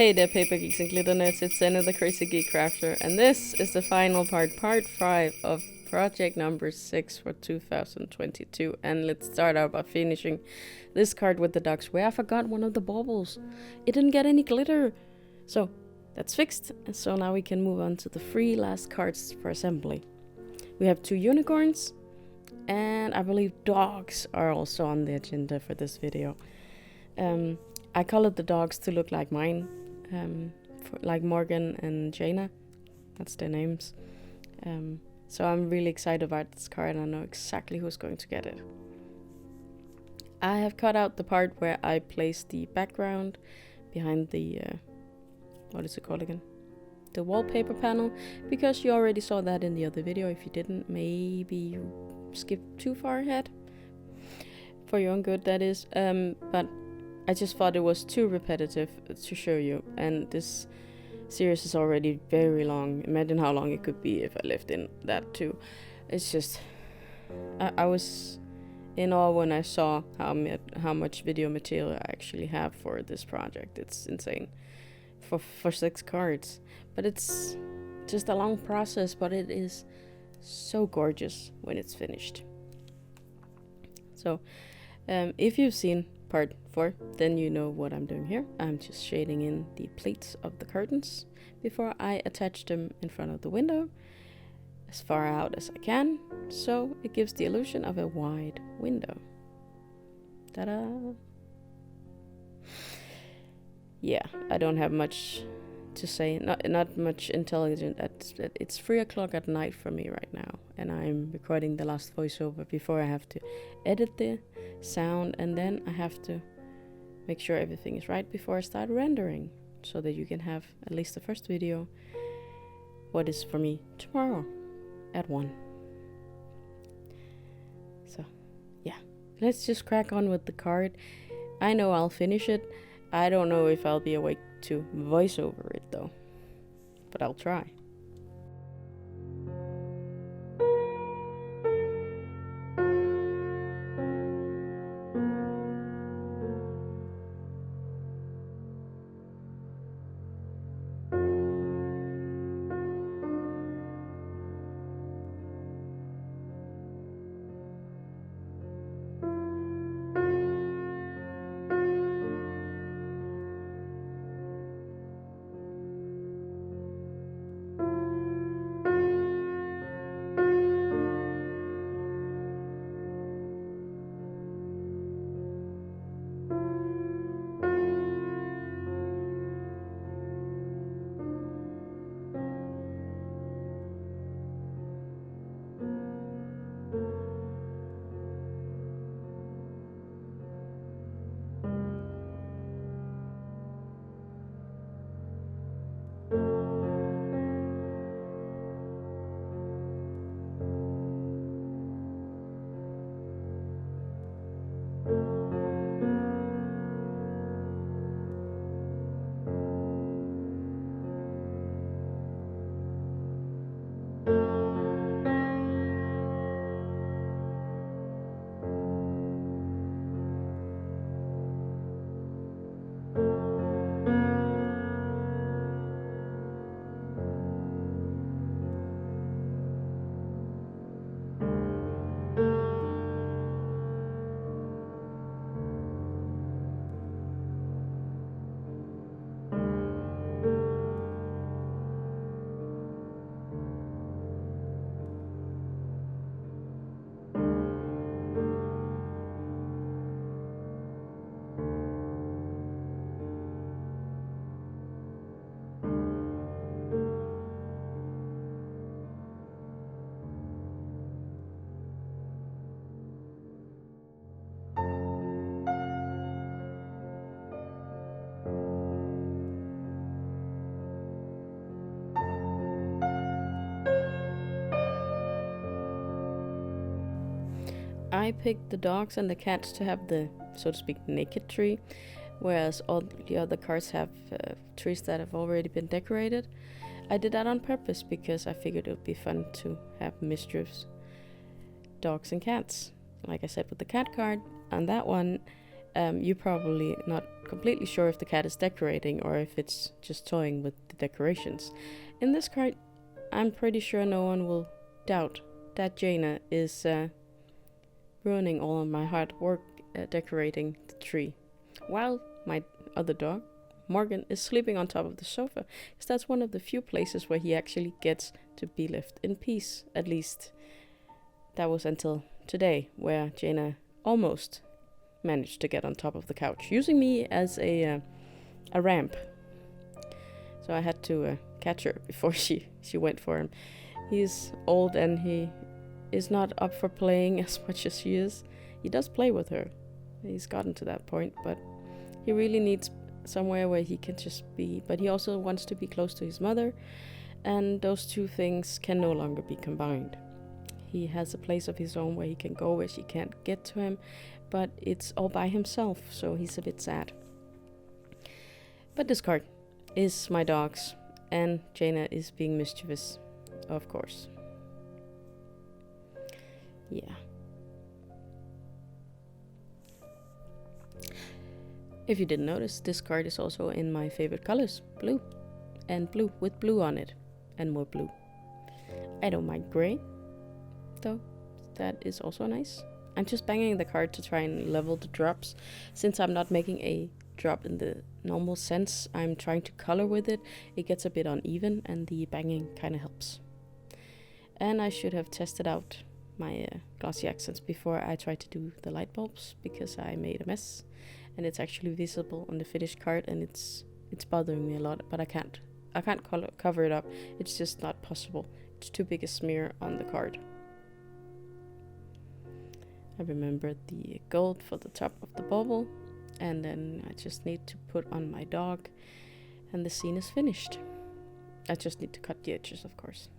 Hey there, Paper Geeks and Glitter Nerds, it's another Crazy Geek Crafter, and this is the final part 5 of project number 6 for 2022. And let's start out by finishing this card with the ducks, where I forgot one of the baubles. It didn't get any glitter. So that's fixed, and so now we can move on to the 3 last cards for assembly. We have 2 unicorns, and I believe dogs are also on the agenda for this video. I colored the dogs to look like mine, like Morgan and Jaina. That's their names. So I'm really excited about this card, and I know exactly who's going to get it. I have cut out the part where I placed the background behind the, what is it called again? The wallpaper panel, because you already saw that in the other video. If you didn't, maybe you skipped too far ahead. For your own good, that is. But I just thought it was too repetitive to show you, and this series is already very long. Imagine how long it could be if I left in that too. It's just, I was in awe when I saw how much video material I actually have for this project. It's insane for 6 cards, but it's just a long process, but it is so gorgeous when it's finished. So if you've seen part 4, then you know what I'm doing here. I'm just shading in the pleats of the curtains before I attach them in front of the window as far out as I can, so it gives the illusion of a wide window. Ta-da! Yeah, I don't have much to say, not much intelligent. It's 3 o'clock at night for me right now, and I'm recording the last voiceover before I have to edit the sound, and then I have to make sure everything is right before I start rendering, so that you can have at least the first video, what is for me tomorrow at 1. So yeah, let's just crack on with the card. I know I'll finish it. I don't know if I'll be awake to voice over it though, but I'll try. I picked the dogs and the cats to have the, so to speak, naked tree, whereas all the other cards have trees that have already been decorated. I did that on purpose because I figured it would be fun to have mischiefs, dogs and cats. Like I said with the cat card, on that one You're probably not completely sure if the cat is decorating or if it's just toying with the decorations. In this card, I'm pretty sure no one will doubt that Jaina is ruining all of my hard work decorating the tree, while my other dog, Morgan, is sleeping on top of the sofa, because that's one of the few places where he actually gets to be left in peace. At least that was until today, where Jaina almost managed to get on top of the couch, using me as a ramp. So I had to catch her before she went for him. He's old and he is not up for playing as much as she is. He does play with her. He's gotten to that point, but he really needs somewhere where he can just be. But he also wants to be close to his mother, and those two things can no longer be combined. He has a place of his own where he can go where she can't get to him, but it's all by himself, so he's a bit sad. But this card is my dog's, and Jaina is being mischievous, of course. Yeah. If you didn't notice, this card is also in my favorite colors, blue, and blue with blue on it, and more blue. I don't mind gray, though. That is also nice. I'm just banging the card to try and level the drops. Since I'm not making a drop in the normal sense, I'm trying to color with it. It gets a bit uneven, and the banging kind of helps. And I should have tested out my glossy accents before I tried to do the light bulbs, because I made a mess. And it's actually visible on the finished card, and it's bothering me a lot, but I can't cover it up. It's just not possible. It's too big a smear on the card. I remembered the gold for the top of the bubble, and then I just need to put on my dog, and the scene is finished. I just need to cut the edges, of course.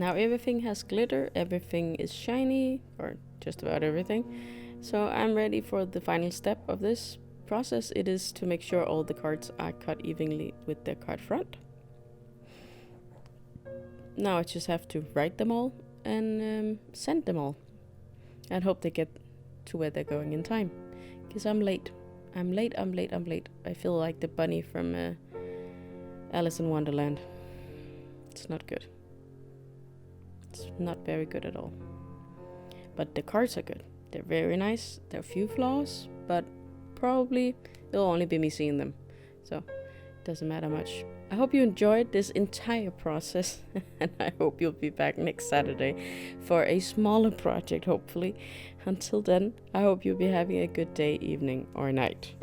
Now everything has glitter, everything is shiny, or just about everything. So I'm ready for the final step of this process. It is to make sure all the cards are cut evenly with the card front. Now I just have to write them all and send them all. And hope they get to where they're going in time. Because I'm late. I'm late. I feel like the bunny from Alice in Wonderland. It's not good. It's not very good at all. But the cards are good. They're very nice. There are a few flaws, but probably it'll only be me seeing them. So it doesn't matter much. I hope you enjoyed this entire process, and I hope you'll be back next Saturday for a smaller project, hopefully. Until then, I hope you'll be having a good day, evening, or night.